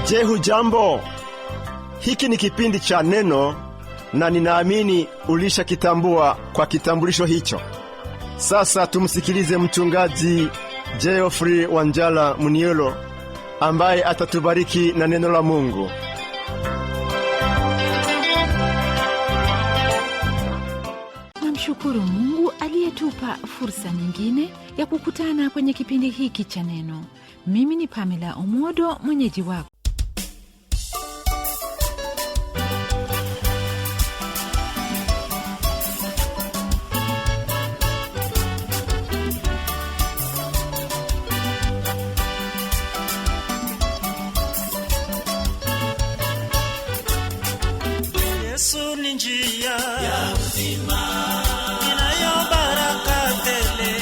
Je, hujambo? Hiki ni kipindi cha Neno na ninaamini ulishakitambua kwa kitambulisho hicho. Sasa tumsikilize mchungaji Geoffrey Wanjala Muniolo ambaye atatubariki na neno la Mungu. Namshukuru Mungu aliyetupa fursa nyingine ya kukutana kwenye kipindi hiki cha Neno. Mimi ni Pamela Omodo, mwenyeji wako. Yesu ni njia ya uzima, inayo baraka tele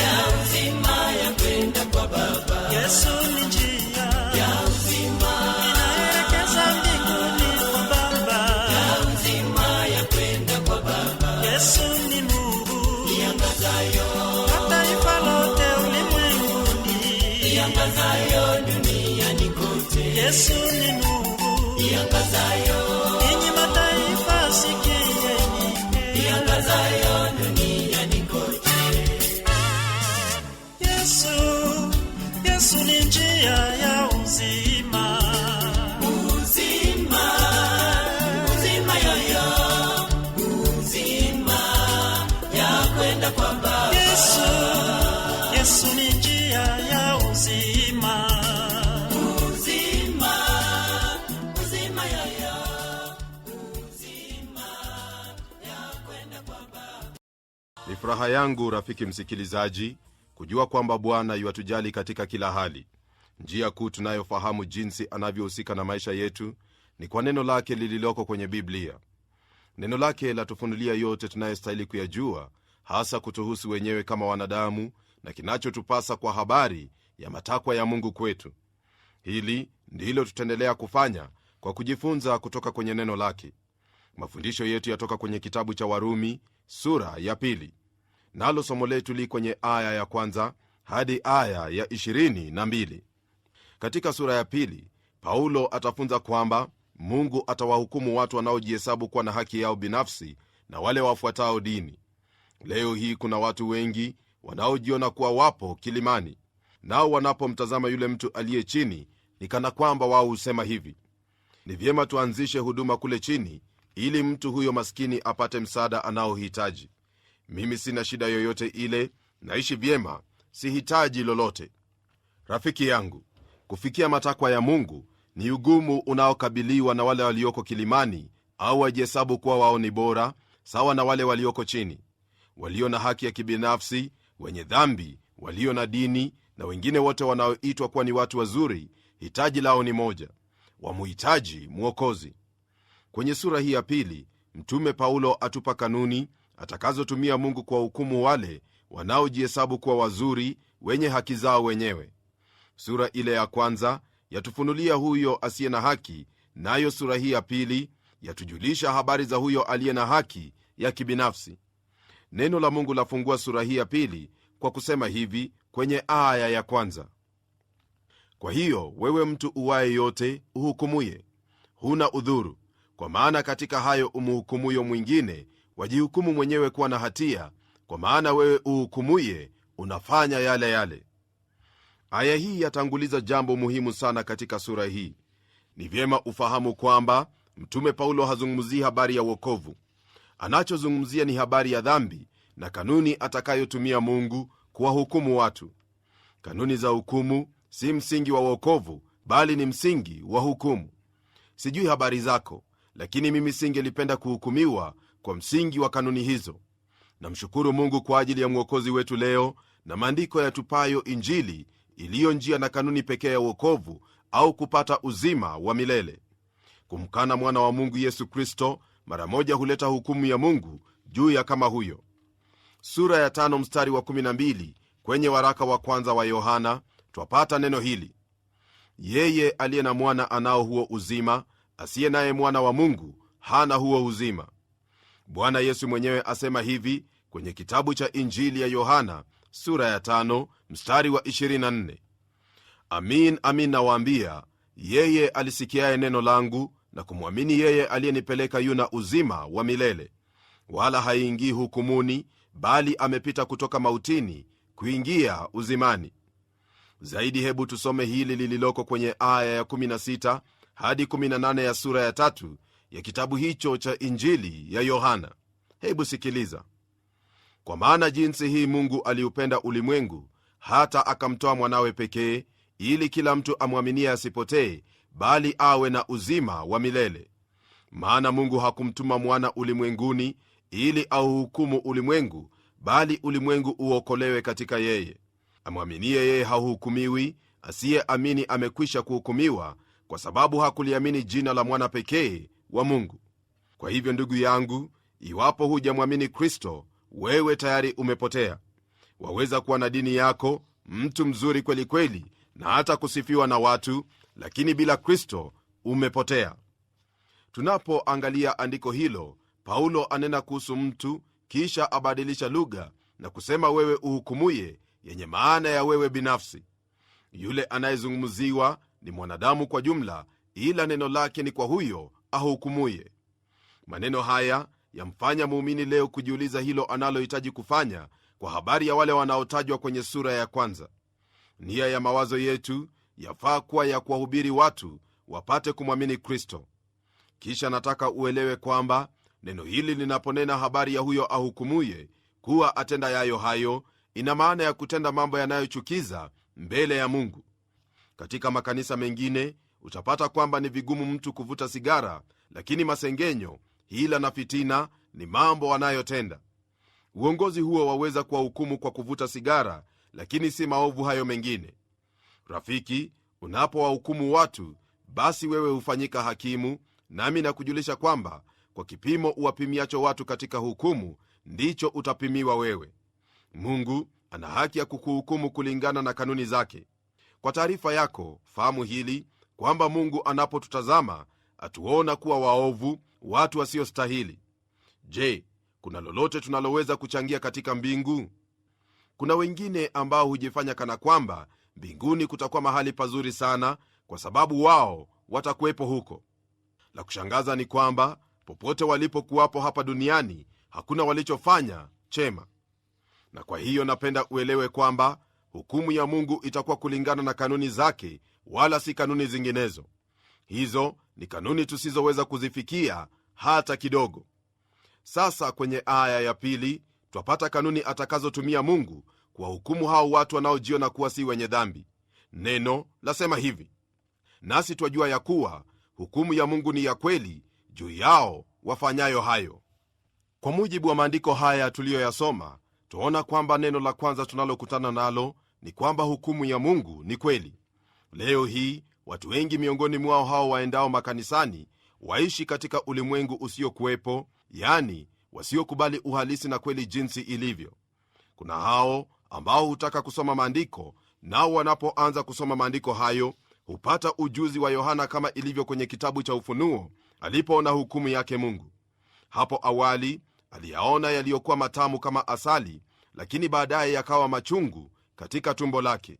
ya uzima ya kwenda kwa Baba. Yesu ni njia ya uzima, inaelekeza mbinguni kwa Baba. Ya uzima ya kwenda kwa Baba. Yesu ni nuru iangazayo taifa lote ulimwenguni, iangazayo duniani kote. Yesu ni nuru iangazayo Yesu ni njia ya uzima, uzima, uzima yoyo, uzima ya kwenda kwa Baba. Yesu ni njia ya uzima, uzima, uzima yoyo, uzima ya kwenda kwa Baba. Ni furaha yangu, rafiki msikilizaji, kujua kwamba Bwana yuatujali katika kila hali. Njia kuu tunayofahamu jinsi anavyohusika na maisha yetu ni kwa neno lake lililoko kwenye Biblia. Neno lake latufunulia yote tunayostahili kuyajua, hasa kutuhusu wenyewe kama wanadamu na kinachotupasa kwa habari ya matakwa ya Mungu kwetu. Hili ndilo tutaendelea kufanya kwa kujifunza kutoka kwenye neno lake. Mafundisho yetu yatoka kwenye kitabu cha Warumi sura ya 2. Nalo somo letu li kwenye aya ya 1 hadi aya ya 22. Katika sura ya 2, Paulo atafunza kwamba Mungu atawahukumu watu wanaojihesabu kuwa na haki yao binafsi na wale wafuatao dini. Leo hii kuna watu wengi wanaojiona kuwa wapo kilimani, nao wanapomtazama yule mtu aliye chini ni kana kwamba wao husema hivi: ni vyema tuanzishe huduma kule chini ili mtu huyo maskini apate msaada anaohitaji. Mimi sina shida yoyote ile, naishi vyema, sihitaji lolote. Rafiki yangu, kufikia matakwa ya Mungu ni ugumu unaokabiliwa na wale walioko kilimani au wajihesabu kuwa wao ni bora, sawa na wale walioko chini, walio na haki ya kibinafsi, wenye dhambi, walio na dini na wengine wote wanaoitwa kuwa ni watu wazuri. Hitaji lao ni moja, wamuhitaji Mwokozi. Kwenye sura hii ya 2, Mtume Paulo atupa kanuni atakazotumia Mungu kwa hukumu wale wanaojihesabu kuwa wazuri, wenye haki zao wenyewe. Sura ile ya 1 yatufunulia huyo asiye na haki, nayo sura hii ya 2 yatujulisha habari za huyo aliye na haki ya kibinafsi. Neno la Mungu lafungua sura hii ya 2 kwa kusema hivi kwenye aya ya 1: kwa hiyo wewe mtu uwaye yote uhukumuye, huna udhuru, kwa maana katika hayo umhukumuyo mwingine wajihukumu mwenyewe kuwa na hatia, kwa maana wewe uhukumuye unafanya yale yale. Aya hii yatanguliza jambo muhimu sana katika sura hii. Ni vyema ufahamu kwamba Mtume Paulo hazungumzii habari ya wokovu. Anachozungumzia ni habari ya dhambi na kanuni atakayotumia Mungu kuwahukumu watu. Kanuni za hukumu si msingi wa wokovu, bali ni msingi wa hukumu. Sijui habari zako, lakini mimi singelipenda kuhukumiwa kwa msingi wa kanuni hizo. Namshukuru Mungu kwa ajili ya Mwokozi wetu leo na maandiko yatupayo Injili iliyo njia na kanuni pekee ya wokovu au kupata uzima wa milele. Kumkana mwana wa Mungu Yesu Kristo mara moja huleta hukumu ya Mungu juu ya kama huyo. Sura ya 5 mstari wa 12 kwenye waraka wa kwanza wa Yohana twapata neno hili: yeye aliye na mwana anao huo uzima, asiye naye mwana wa Mungu hana huo uzima. Bwana Yesu mwenyewe asema hivi kwenye kitabu cha Injili ya Yohana sura ya 5 mstari wa 24: amin amin nawaambia, yeye alisikiaye neno langu na kumwamini yeye aliyenipeleka yuna uzima wa milele, wala haingii hukumuni, bali amepita kutoka mautini kuingia uzimani. Zaidi hebu tusome hili lililoko kwenye aya ya 16 hadi 18 ya sura ya 3 ya kitabu hicho cha Injili ya Yohana. Hebu sikiliza. Kwa maana jinsi hii Mungu aliupenda ulimwengu hata akamtoa mwanawe pekee, ili kila mtu amwaminie asipotee, bali awe na uzima wa milele. Maana Mungu hakumtuma mwana ulimwenguni ili auhukumu ulimwengu, bali ulimwengu uokolewe katika yeye. Amwaminie yeye hahukumiwi, asiyeamini amekwisha kuhukumiwa, kwa sababu hakuliamini jina la mwana pekee wa Mungu. Kwa hivyo ndugu yangu, iwapo hujamwamini Kristo, wewe tayari umepotea. Waweza kuwa na dini yako, mtu mzuri kweli kweli, na hata kusifiwa na watu, lakini bila Kristo umepotea. Tunapoangalia andiko hilo, Paulo anena kuhusu mtu, kisha abadilisha lugha na kusema wewe uhukumuye, yenye maana ya wewe binafsi. Yule anayezungumziwa ni mwanadamu kwa jumla, ila neno lake ni kwa huyo ahukumuye. Maneno haya yamfanya muumini leo kujiuliza hilo analohitaji kufanya kwa habari ya wale wanaotajwa kwenye sura ya kwanza. Nia ya mawazo yetu yafaa kuwa ya kuwahubiri watu wapate kumwamini Kristo. Kisha nataka uelewe kwamba neno hili linaponena habari ya huyo ahukumuye kuwa atenda yayo hayo, ina maana ya kutenda mambo yanayochukiza mbele ya Mungu. Katika makanisa mengine utapata kwamba ni vigumu mtu kuvuta sigara, lakini masengenyo, hila na fitina ni mambo wanayotenda. Uongozi huo waweza kuwahukumu kwa kuvuta sigara, lakini si maovu hayo mengine. Rafiki, unapowahukumu watu, basi wewe hufanyika hakimu, nami nakujulisha kwamba kwa kipimo uwapimiacho watu katika hukumu, ndicho utapimiwa wewe. Mungu ana haki ya kukuhukumu kulingana na kanuni zake. Kwa taarifa yako, fahamu hili kwamba Mungu anapotutazama atuona kuwa waovu, watu wasiostahili. Je, kuna lolote tunaloweza kuchangia katika mbingu? Kuna wengine ambao hujifanya kana kwamba mbinguni kutakuwa mahali pazuri sana, kwa sababu wao watakuwepo huko. La kushangaza ni kwamba popote walipokuwapo hapa duniani hakuna walichofanya chema. Na kwa hiyo napenda uelewe kwamba hukumu ya Mungu itakuwa kulingana na kanuni zake, wala si kanuni zinginezo. Hizo ni kanuni tusizoweza kuzifikia hata kidogo. Sasa kwenye aya ya 2 twapata kanuni atakazotumia Mungu kwa hukumu hao watu wanaojiona kuwa si wenye dhambi. Neno lasema hivi: nasi twajua ya kuwa hukumu ya Mungu ni ya kweli juu yao wafanyayo hayo. Kwa mujibu wa maandiko haya tuliyoyasoma, tuona kwamba neno la kwanza tunalokutana nalo ni kwamba hukumu ya Mungu ni kweli. Leo hii watu wengi miongoni mwao hao waendao makanisani waishi katika ulimwengu usiokuwepo, yani wasiokubali uhalisi na kweli jinsi ilivyo. Kuna hao ambao hutaka kusoma maandiko, nao wanapoanza kusoma maandiko hayo hupata ujuzi wa Yohana kama ilivyo kwenye kitabu cha Ufunuo alipoona hukumu yake Mungu. Hapo awali aliyaona yaliyokuwa matamu kama asali, lakini baadaye yakawa machungu katika tumbo lake.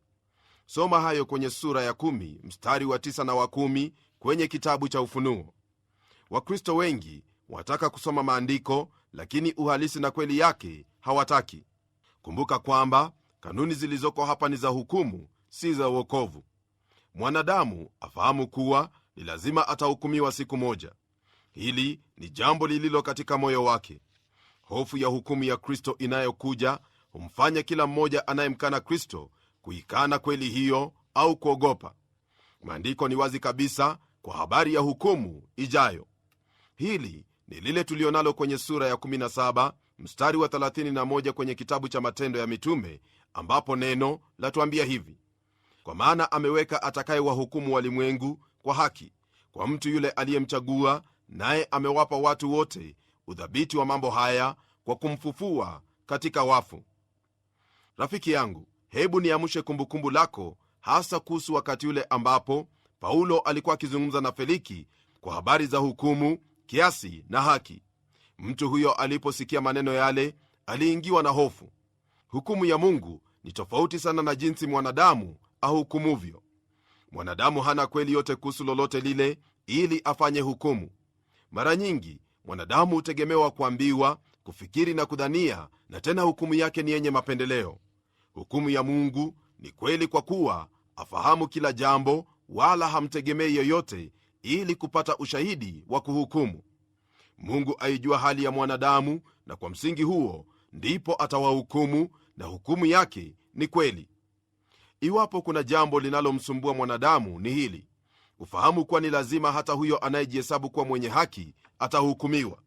Soma hayo kwenye sura ya 10 mstari wa 9 na wa 10 kwenye kitabu cha Ufunuo. Wakristo wengi wataka kusoma maandiko, lakini uhalisi na kweli yake hawataki. Kumbuka kwamba kanuni zilizoko hapa ni za hukumu, si za wokovu. Mwanadamu afahamu kuwa ni lazima atahukumiwa siku moja. Hili ni jambo lililo katika moyo wake. Hofu ya hukumu ya Kristo inayokuja humfanya kila mmoja anayemkana Kristo kuikana kweli hiyo au kuogopa. Maandiko ni wazi kabisa kwa habari ya hukumu ijayo. Hili ni lile tulionalo kwenye sura ya 17 mstari wa 31 kwenye kitabu cha Matendo ya Mitume, ambapo neno latuambia hivi: kwa maana ameweka atakaye wahukumu walimwengu kwa haki kwa mtu yule aliyemchagua, naye amewapa watu wote udhabiti wa mambo haya kwa kumfufua katika wafu. Rafiki yangu, hebu niamshe kumbukumbu lako, hasa kuhusu wakati ule ambapo Paulo alikuwa akizungumza na Feliki kwa habari za hukumu, kiasi na haki. Mtu huyo aliposikia maneno yale aliingiwa na hofu. Hukumu ya Mungu ni tofauti sana na jinsi mwanadamu ahukumuvyo. Mwanadamu hana kweli yote kuhusu lolote lile ili afanye hukumu. Mara nyingi mwanadamu hutegemewa kuambiwa, kufikiri na kudhania, na tena hukumu yake ni yenye mapendeleo. Hukumu ya Mungu ni kweli kwa kuwa afahamu kila jambo, wala hamtegemei yoyote ili kupata ushahidi wa kuhukumu. Mungu aijua hali ya mwanadamu, na kwa msingi huo ndipo atawahukumu, na hukumu yake ni kweli. Iwapo kuna jambo linalomsumbua mwanadamu ni hili: ufahamu kuwa ni lazima hata huyo anayejihesabu kuwa mwenye haki atahukumiwa.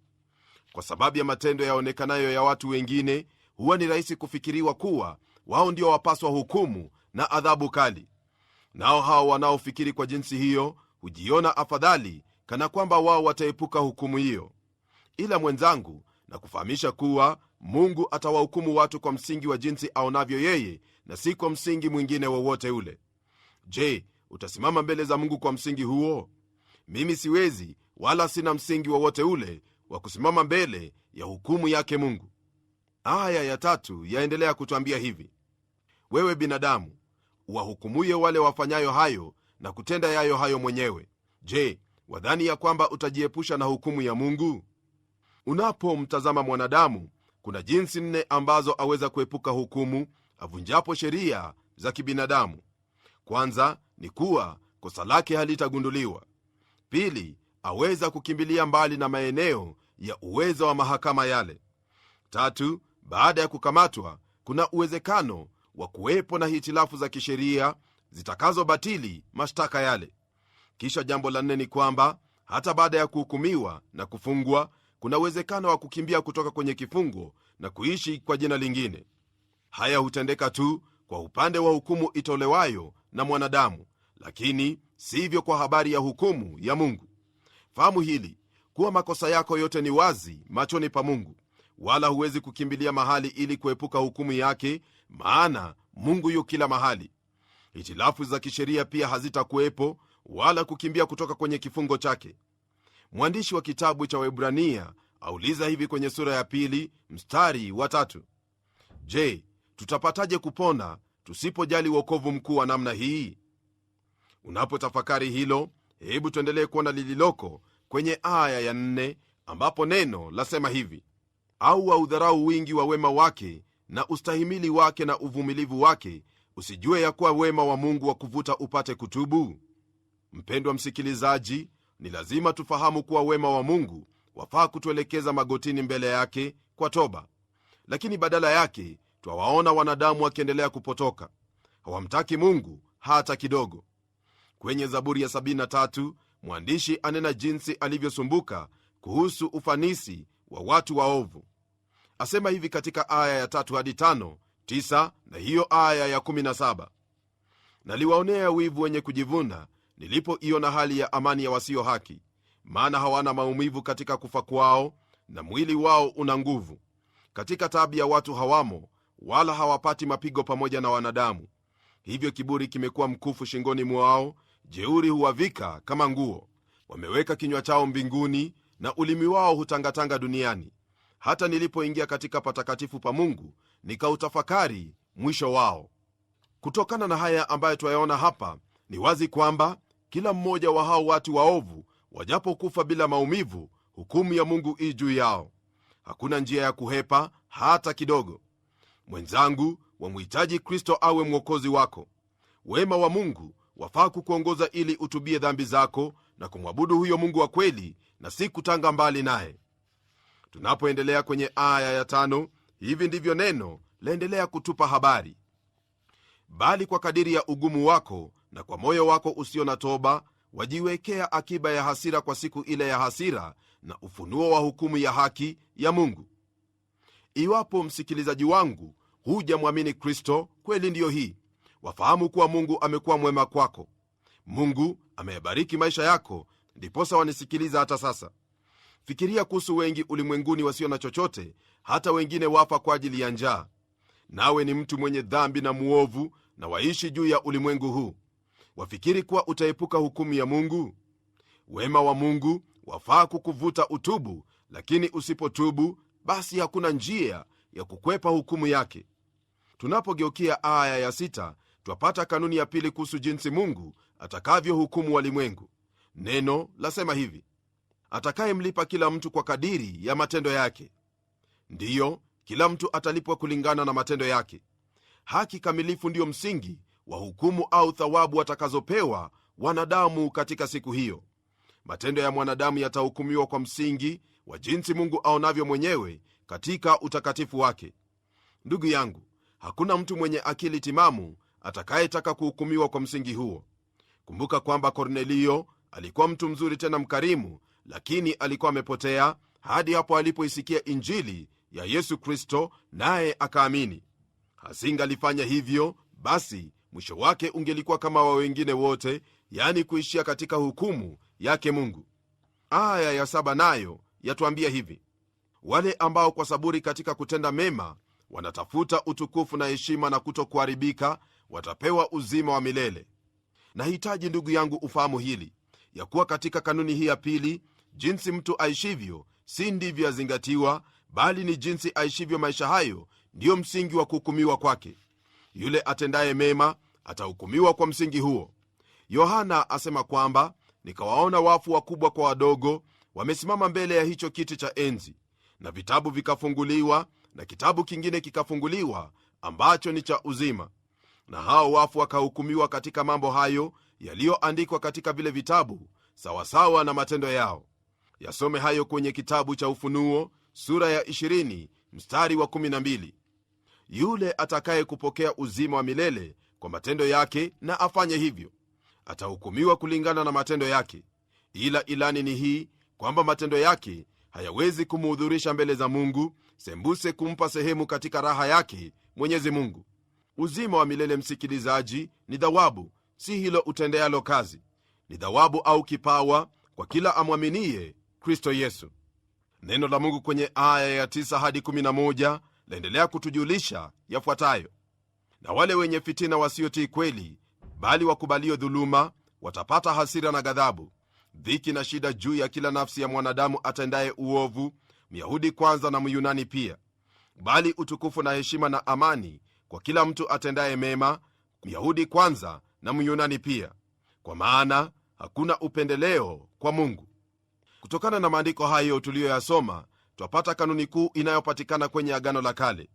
Kwa sababu ya matendo yaonekanayo ya watu wengine, huwa ni rahisi kufikiriwa kuwa wao ndio wapaswa hukumu na adhabu kali. Nao hao wanaofikiri kwa jinsi hiyo hujiona afadhali, kana kwamba wao wataepuka hukumu hiyo. Ila mwenzangu, na kufahamisha kuwa Mungu atawahukumu watu kwa msingi wa jinsi aonavyo yeye, na si kwa msingi mwingine wowote ule. Je, utasimama mbele za Mungu kwa msingi huo? Mimi siwezi, wala sina msingi wowote ule wa kusimama mbele ya hukumu yake Mungu. Aya ya 3 yaendelea kutwambia hivi: wewe binadamu, uwahukumuye wale wafanyayo hayo na kutenda yayo hayo mwenyewe. Je, wadhani ya kwamba utajiepusha na hukumu ya Mungu? Unapomtazama mwanadamu, kuna jinsi 4 ambazo aweza kuepuka hukumu avunjapo sheria za kibinadamu. Kwanza ni kuwa kosa lake halitagunduliwa. Pili, aweza kukimbilia mbali na maeneo ya uwezo wa mahakama yale. Tatu, baada ya kukamatwa, kuna uwezekano wa kuwepo na hitilafu za kisheria zitakazobatili mashtaka yale. Kisha jambo la 4 ni kwamba hata baada ya kuhukumiwa na kufungwa, kuna uwezekano wa kukimbia kutoka kwenye kifungo na kuishi kwa jina lingine. Haya hutendeka tu kwa upande wa hukumu itolewayo na mwanadamu, lakini sivyo kwa habari ya hukumu ya Mungu. Fahamu hili, kuwa makosa yako yote ni wazi machoni pa Mungu, wala huwezi kukimbilia mahali ili kuepuka hukumu yake, maana Mungu yu kila mahali. Hitilafu za kisheria pia hazitakuwepo, wala kukimbia kutoka kwenye kifungo chake. Mwandishi wa kitabu cha Waebrania auliza hivi kwenye sura ya 2 mstari wa 3: je, tutapataje kupona tusipojali wokovu mkuu wa namna hii? Unapotafakari hilo, hebu tuendelee kuona lililoko kwenye aya ya 4, ambapo neno lasema hivi: au waudharau wingi wa wema wake na ustahimili wake na uvumilivu wake, usijue ya kuwa wema wa Mungu wa kuvuta upate kutubu? Mpendwa msikilizaji, ni lazima tufahamu kuwa wema wa Mungu wafaa kutuelekeza magotini mbele yake kwa toba, lakini badala yake twawaona wanadamu wakiendelea kupotoka. Hawamtaki Mungu hata kidogo. Kwenye Zaburi ya 73 mwandishi anena jinsi alivyosumbuka kuhusu ufanisi wa watu waovu. Asema hivi katika aya ya 3 hadi 5, 9 na hiyo aya ya 17: naliwaonea wivu wenye kujivuna nilipoiona hali ya amani ya wasio haki, maana hawana maumivu katika kufa kwao, na mwili wao una nguvu. Katika taabu ya watu hawamo, wala hawapati mapigo pamoja na wanadamu. Hivyo kiburi kimekuwa mkufu shingoni mwao, jeuri huwavika kama nguo. Wameweka kinywa chao mbinguni, na ulimi wao hutangatanga duniani. Hata nilipoingia katika patakatifu pa Mungu, nikautafakari mwisho wao. Kutokana na haya ambayo twayaona hapa, ni wazi kwamba kila mmoja wa hao watu waovu wajapokufa bila maumivu, hukumu ya Mungu i juu yao. Hakuna njia ya kuhepa hata kidogo. Mwenzangu, wamhitaji Kristo awe mwokozi wako. Wema wa Mungu wafaa kukuongoza ili utubie dhambi zako na kumwabudu huyo Mungu wa kweli, na si kutanga mbali naye. Tunapoendelea kwenye aya ya 5, hivi ndivyo neno laendelea kutupa habari: bali kwa kadiri ya ugumu wako na kwa moyo wako usio na toba, wajiwekea akiba ya hasira kwa siku ile ya hasira na ufunuo wa hukumu ya haki ya Mungu. Iwapo msikilizaji wangu hujamwamini Kristo, kweli ndiyo hii: wafahamu kuwa Mungu amekuwa mwema kwako. Mungu ameyabariki maisha yako, ndiposa wanisikiliza hata sasa. Fikiria kuhusu wengi ulimwenguni wasio na chochote, hata wengine wafa kwa ajili ya njaa. Nawe ni mtu mwenye dhambi na muovu, na waishi juu ya ulimwengu huu. Wafikiri kuwa utaepuka hukumu ya Mungu? Wema wa Mungu wafaa kukuvuta utubu, lakini usipotubu, basi hakuna njia ya kukwepa hukumu yake. Tunapogeukia aya ya 6, twapata kanuni ya pili kuhusu jinsi Mungu atakavyohukumu walimwengu. Neno lasema hivi: atakayemlipa kila mtu kwa kadiri ya matendo yake. Ndiyo, kila mtu atalipwa kulingana na matendo yake. Haki kamilifu ndiyo msingi wa hukumu au thawabu watakazopewa wanadamu katika siku hiyo. Matendo ya mwanadamu yatahukumiwa kwa msingi wa jinsi Mungu aonavyo mwenyewe katika utakatifu wake. Ndugu yangu, hakuna mtu mwenye akili timamu atakayetaka kuhukumiwa kwa msingi huo. Kumbuka kwamba Kornelio alikuwa mtu mzuri tena mkarimu, lakini alikuwa amepotea hadi hapo alipoisikia injili ya Yesu Kristo naye akaamini. Hasingalifanya hivyo, basi mwisho wake ungelikuwa kama wa wengine wote, yani kuishia katika hukumu yake Mungu. Aya ya 7 nayo yatuambia hivi: wale ambao kwa saburi katika kutenda mema wanatafuta utukufu na heshima na kutokuharibika watapewa uzima wa milele. Nahitaji ndugu yangu ufahamu hili, ya kuwa katika kanuni hii ya pili, jinsi mtu aishivyo si ndivyo yazingatiwa, bali ni jinsi aishivyo maisha hayo ndiyo msingi wa kuhukumiwa kwake. Yule atendaye mema atahukumiwa kwa msingi huo. Yohana asema kwamba nikawaona wafu wakubwa kwa wadogo wamesimama mbele ya hicho kiti cha enzi, na vitabu vikafunguliwa, na kitabu kingine kikafunguliwa ambacho ni cha uzima, na hao wafu wakahukumiwa katika mambo hayo yaliyoandikwa katika vile vitabu sawasawa na matendo yao. Yasome hayo kwenye kitabu cha Ufunuo sura ya 20 mstari wa 12. Yule atakaye kupokea uzima wa milele kwa matendo yake na afanye hivyo, atahukumiwa kulingana na matendo yake. Ila ilani ni hii, kwamba matendo yake hayawezi kumuhudhurisha mbele za Mungu, sembuse kumpa sehemu katika raha yake Mwenyezi Mungu. Uzima wa milele, msikilizaji, ni thawabu, si hilo utendealo kazi. Ni thawabu au kipawa kwa kila amwaminie Kristo Yesu. Neno la Mungu kwenye aya ya 9 hadi 11 laendelea kutujulisha yafuatayo: na wale wenye fitina wasiotii kweli, bali wakubalio dhuluma, watapata hasira na ghadhabu, dhiki na shida juu ya kila nafsi ya mwanadamu atendaye uovu, Myahudi kwanza na Myunani pia, bali utukufu na heshima na amani kwa kila mtu atendaye mema, Myahudi kwanza na Myunani pia, kwa maana hakuna upendeleo kwa Mungu. Kutokana na maandiko hayo tuliyoyasoma, twapata kanuni kuu inayopatikana kwenye Agano la Kale.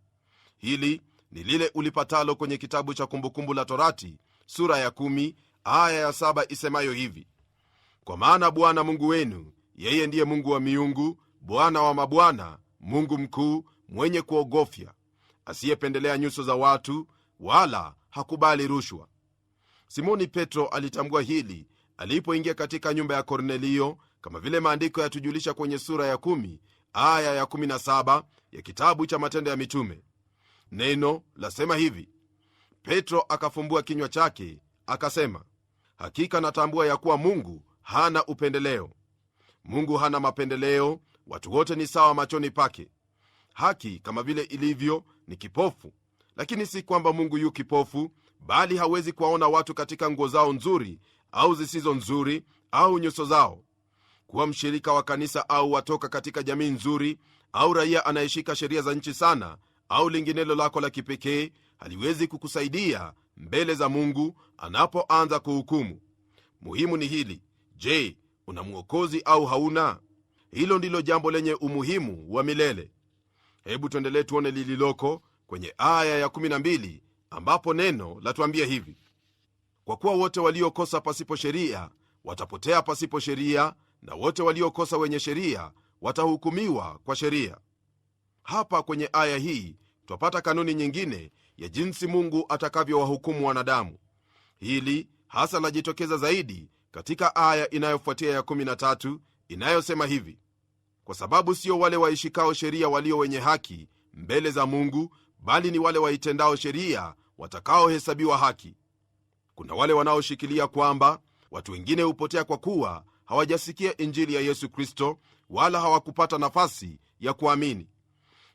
Hili ni lile ulipatalo kwenye kitabu cha Kumbukumbu la Torati sura ya 10 aya ya 7 isemayo hivi: kwa maana Bwana Mungu wenu, yeye ndiye Mungu wa miungu, Bwana wa mabwana, Mungu mkuu, mwenye kuogofya, asiyependelea nyuso za watu, wala hakubali rushwa. Simoni Petro alitambua hili alipoingia katika nyumba ya Kornelio, kama vile maandiko yatujulisha kwenye sura ya 10 aya ya 17 ya kitabu cha Matendo ya Mitume. Neno lasema hivi: Petro akafumbua kinywa chake akasema, hakika natambua ya kuwa Mungu hana upendeleo. Mungu hana mapendeleo, watu wote ni sawa machoni pake. Haki kama vile ilivyo ni kipofu, lakini si kwamba Mungu yu kipofu, bali hawezi kuwaona watu katika nguo zao nzuri au zisizo nzuri, au nyuso zao. Kuwa mshirika wa kanisa au watoka katika jamii nzuri, au raia anayeshika sheria za nchi sana, au linginelo lako la kipekee, haliwezi kukusaidia mbele za Mungu anapoanza kuhukumu. Muhimu ni hili: je, una mwokozi au hauna? Hilo ndilo jambo lenye umuhimu wa milele. Hebu tuendelee tuone lililoko kwenye aya ya 12, ambapo neno latuambia hivi: kwa kuwa wote waliokosa pasipo sheria watapotea pasipo sheria, na wote waliokosa wenye sheria watahukumiwa kwa sheria. Hapa kwenye aya hii twapata kanuni nyingine ya jinsi Mungu atakavyowahukumu wanadamu. Hili hasa lajitokeza zaidi katika aya inayofuatia ya 13 inayosema hivi: kwa sababu sio wale waishikao sheria walio wenye haki mbele za Mungu, bali ni wale waitendao sheria watakaohesabiwa haki. Kuna wale wanaoshikilia kwamba watu wengine hupotea kwa kuwa hawajasikia injili ya Yesu Kristo, wala hawakupata nafasi ya kuamini.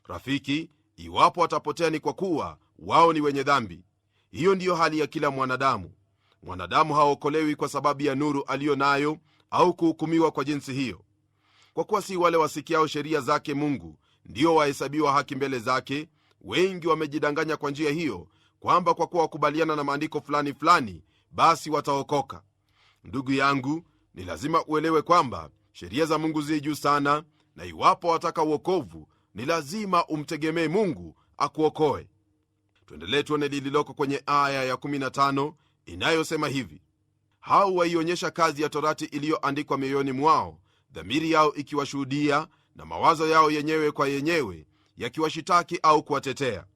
Rafiki, iwapo watapotea ni kwa kuwa wao ni wenye dhambi. Hiyo ndiyo hali ya kila mwanadamu. Mwanadamu haokolewi kwa sababu ya nuru aliyo nayo au kuhukumiwa kwa jinsi hiyo. Kwa kuwa si wale wasikiao sheria zake Mungu ndio wahesabiwa haki mbele zake, wengi wamejidanganya kwa njia hiyo, kwamba kwa kuwa wakubaliana na maandiko fulani fulani basi wataokoka. Ndugu yangu, ni lazima uelewe kwamba sheria za Mungu zi juu sana, na iwapo wataka uokovu ni lazima umtegemee Mungu akuokoe. Tuendelee tuone lililoko kwenye aya ya 15 inayosema hivi: hao waionyesha kazi ya torati iliyoandikwa mioyoni mwao, dhamiri yao ikiwashuhudia, na mawazo yao yenyewe kwa yenyewe yakiwashitaki au kuwatetea.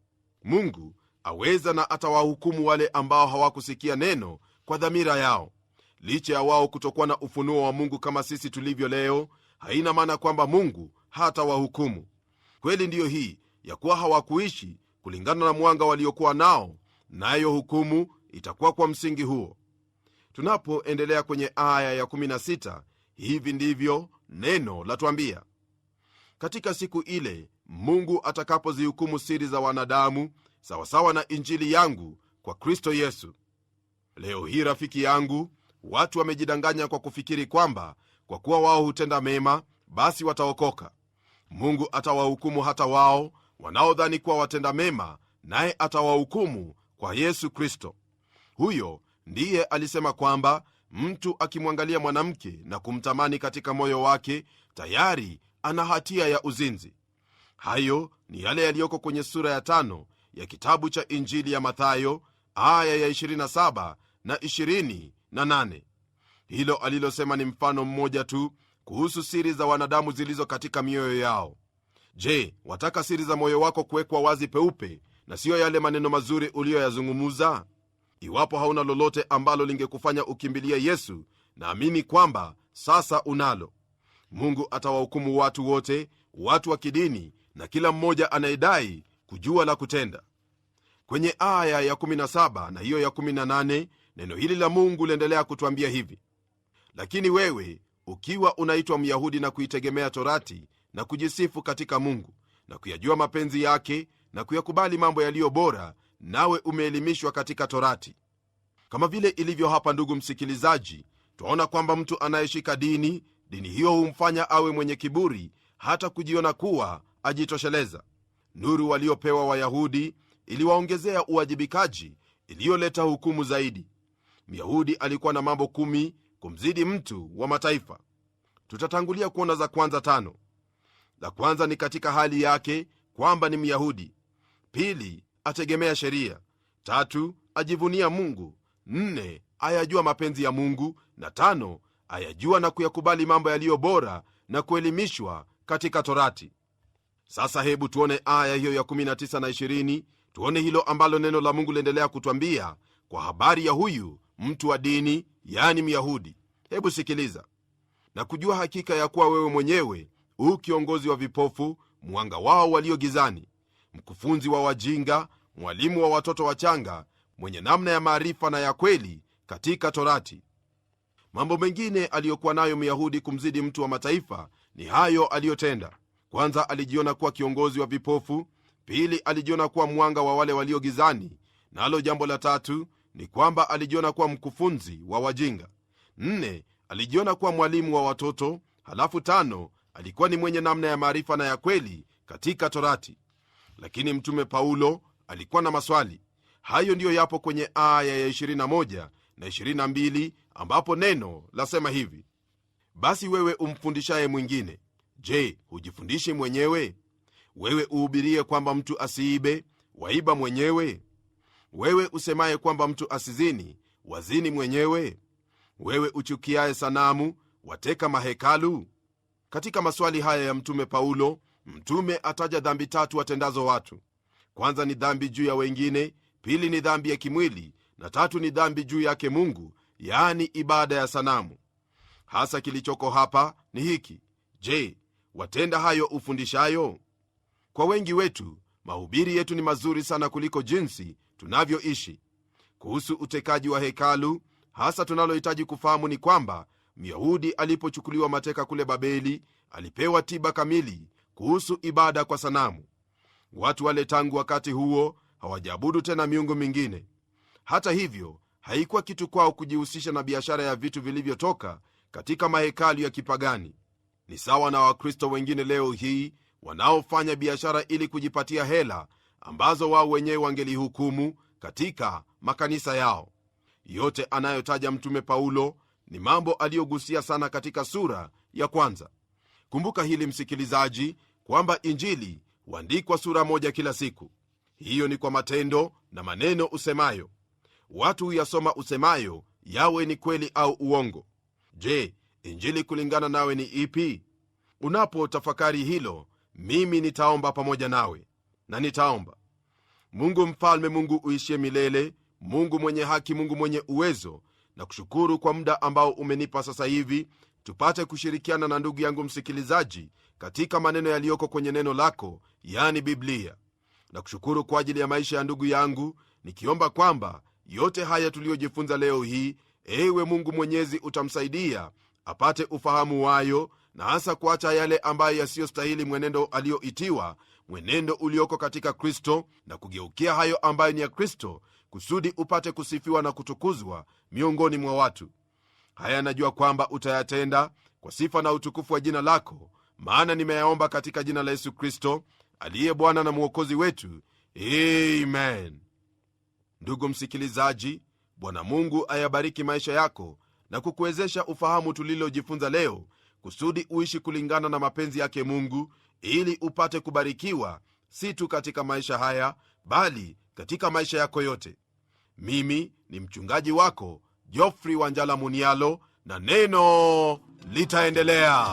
Mungu aweza na atawahukumu wale ambao hawakusikia neno kwa dhamira yao. Licha ya wao kutokuwa na ufunuo wa Mungu kama sisi tulivyo leo, haina maana kwamba Mungu hatawahukumu. Kweli ndiyo hii ya kuwa hawakuishi kulingana na mwanga waliokuwa nao, nayo hukumu itakuwa kwa msingi huo. Tunapoendelea kwenye aya ya 16, hivi ndivyo neno latuambia: katika siku ile Mungu atakapozihukumu siri za wanadamu sawasawa na injili yangu kwa Kristo Yesu. Leo hii rafiki yangu, watu wamejidanganya kwa kufikiri kwamba kwa kuwa wao hutenda mema basi wataokoka. Mungu atawahukumu hata wao wanaodhani kuwa watenda mema, naye atawahukumu kwa Yesu Kristo. Huyo ndiye alisema kwamba mtu akimwangalia mwanamke na kumtamani katika moyo wake, tayari ana hatia ya uzinzi. Hayo ni yale yaliyoko kwenye sura ya 5 ya kitabu cha Injili ya Mathayo aya ya 27 na 28. Hilo alilosema ni mfano mmoja tu kuhusu siri za wanadamu zilizo katika mioyo yao. Je, wataka siri za moyo wako kuwekwa wazi peupe na siyo yale maneno mazuri uliyoyazungumuza? Iwapo hauna lolote ambalo lingekufanya ukimbilie Yesu, naamini kwamba sasa unalo. Mungu atawahukumu watu wote, watu wa kidini na kila mmoja anayedai kujua la kutenda. Kwenye aya ya 17 na hiyo ya 18, neno hili la Mungu liendelea kutuambia hivi: lakini wewe ukiwa unaitwa Myahudi na kuitegemea torati na kujisifu katika Mungu na kuyajua mapenzi yake na kuyakubali mambo yaliyo bora, nawe umeelimishwa katika torati. Kama vile ilivyo hapa, ndugu msikilizaji, twaona kwamba mtu anayeshika dini hiyo humfanya awe mwenye kiburi, hata kujiona kuwa ajitosheleza. Nuru waliopewa Wayahudi iliwaongezea uwajibikaji, iliyoleta hukumu zaidi. Myahudi alikuwa na mambo 10 kumzidi mtu wa mataifa. Tutatangulia kuona za kwanza 5. La kwanza ni katika hali yake kwamba ni Myahudi. Pili, ategemea sheria. 3, ajivunia Mungu. 4, ayajua mapenzi ya Mungu. Na 5, ayajua na kuyakubali mambo yaliyo bora na kuelimishwa katika torati. Sasa hebu tuone aya hiyo ya 19 na 20, tuone hilo ambalo neno la Mungu liendelea kutwambia kwa habari ya huyu mtu wa dini, yani Myahudi. Hebu sikiliza: na kujua hakika ya kuwa wewe mwenyewe kiongozi wa vipofu, mwanga wao walio gizani, mkufunzi wa wajinga, mwalimu wa watoto wachanga, mwenye namna ya maarifa na ya kweli katika torati. Mambo mengine aliyokuwa nayo Myahudi kumzidi mtu wa mataifa ni hayo aliyotenda. Kwanza, alijiona kuwa kiongozi wa vipofu. Pili, alijiona kuwa mwanga wa wale walio gizani. Nalo jambo la 3 ni kwamba alijiona kuwa mkufunzi wa wajinga. 4, alijiona kuwa mwalimu wa watoto. Halafu 5, alikuwa ni mwenye namna ya maarifa na ya kweli katika torati. Lakini mtume Paulo alikuwa na maswali. Hayo ndiyo yapo kwenye aya ya 21 na 22, ambapo neno lasema hivi: basi wewe umfundishaye mwingine, je, hujifundishi mwenyewe? Wewe uhubirie kwamba mtu asiibe, waiba mwenyewe? Wewe usemaye kwamba mtu asizini, wazini mwenyewe? Wewe uchukiaye sanamu, wateka mahekalu? Katika maswali haya ya mtume Paulo, mtume ataja dhambi 3 watendazo watu. Kwanza ni dhambi juu ya wengine, pili ni dhambi ya kimwili, na 3 ni dhambi juu yake Mungu, yaani ibada ya sanamu. Hasa kilichoko hapa ni hiki: je, watenda hayo ufundishayo? Kwa wengi wetu, mahubiri yetu ni mazuri sana kuliko jinsi tunavyoishi. Kuhusu utekaji wa hekalu, hasa tunalohitaji kufahamu ni kwamba Myahudi alipochukuliwa mateka kule Babeli, alipewa tiba kamili kuhusu ibada kwa sanamu. Watu wale tangu wakati huo hawajaabudu tena miungu mingine. Hata hivyo, haikuwa kitu kwao kujihusisha na biashara ya vitu vilivyotoka katika mahekalu ya kipagani. Ni sawa na Wakristo wengine leo hii wanaofanya biashara ili kujipatia hela ambazo wao wenyewe wangelihukumu katika makanisa yao. Yote anayotaja mtume Paulo ni mambo aliyogusia sana katika sura ya kwanza. Kumbuka hili msikilizaji, kwamba injili huandikwa sura moja kila siku. Hiyo ni kwa matendo na maneno usemayo. Watu huyasoma usemayo, yawe ni kweli au uongo. Je, injili kulingana nawe ni ipi? Unapotafakari hilo, mimi nitaomba pamoja nawe. Na nitaomba. Mungu mfalme, Mungu uishie milele, Mungu mwenye haki, Mungu mwenye uwezo, na kushukuru kwa muda ambao umenipa sasa hivi tupate kushirikiana na ndugu yangu msikilizaji katika maneno yaliyoko kwenye neno lako, yani Biblia. Na kushukuru kwa ajili ya maisha ya ndugu yangu, nikiomba kwamba yote haya tuliyojifunza leo hii, ewe Mungu Mwenyezi, utamsaidia apate ufahamu wayo, na hasa kuacha yale ambayo yasiyostahili mwenendo aliyoitiwa, mwenendo ulioko katika Kristo, na kugeukia hayo ambayo ni ya Kristo, kusudi upate kusifiwa na kutukuzwa miongoni mwa watu. Haya najua kwamba utayatenda kwa sifa na utukufu wa jina lako, maana nimeyaomba katika jina la Yesu Kristo aliye Bwana na Mwokozi wetu. Amen. Ndugu msikilizaji, Bwana Mungu ayabariki maisha yako na kukuwezesha ufahamu tulilojifunza leo, kusudi uishi kulingana na mapenzi yake Mungu, ili upate kubarikiwa si tu katika maisha haya, bali katika maisha yako yote. Mimi ni mchungaji wako Geoffrey Wanjala Munialo, na neno litaendelea.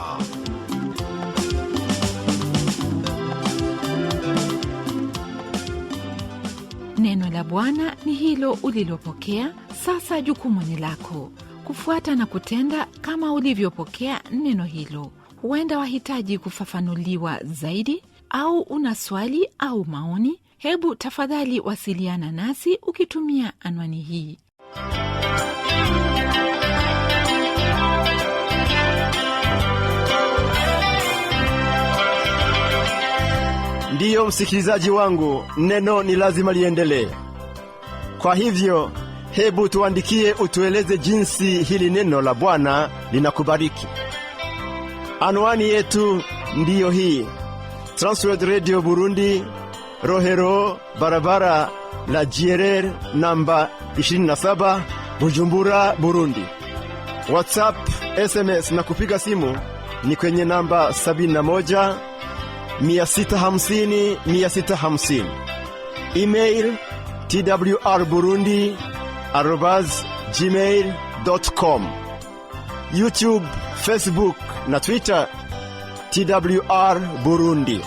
Neno la Bwana ni hilo ulilopokea. Sasa jukumu ni lako, kufuata na kutenda kama ulivyopokea neno hilo. Huenda wahitaji kufafanuliwa zaidi, au una swali au maoni, hebu tafadhali wasiliana nasi ukitumia anwani hii. Ndiyo msikilizaji wangu, neno ni lazima liendelee. Kwa hivyo, hebu tuandikie utueleze jinsi hili neno la Bwana linakubariki. Anwani yetu ndiyo hii: Transworld Radio Burundi, Rohero, barabara la Jierer namba 27, Bujumbura, Burundi. WhatsApp, SMS na kupiga simu ni kwenye namba 71 650 650. Email twrburundi@gmail.com. YouTube, Facebook na Twitter TWR Burundi.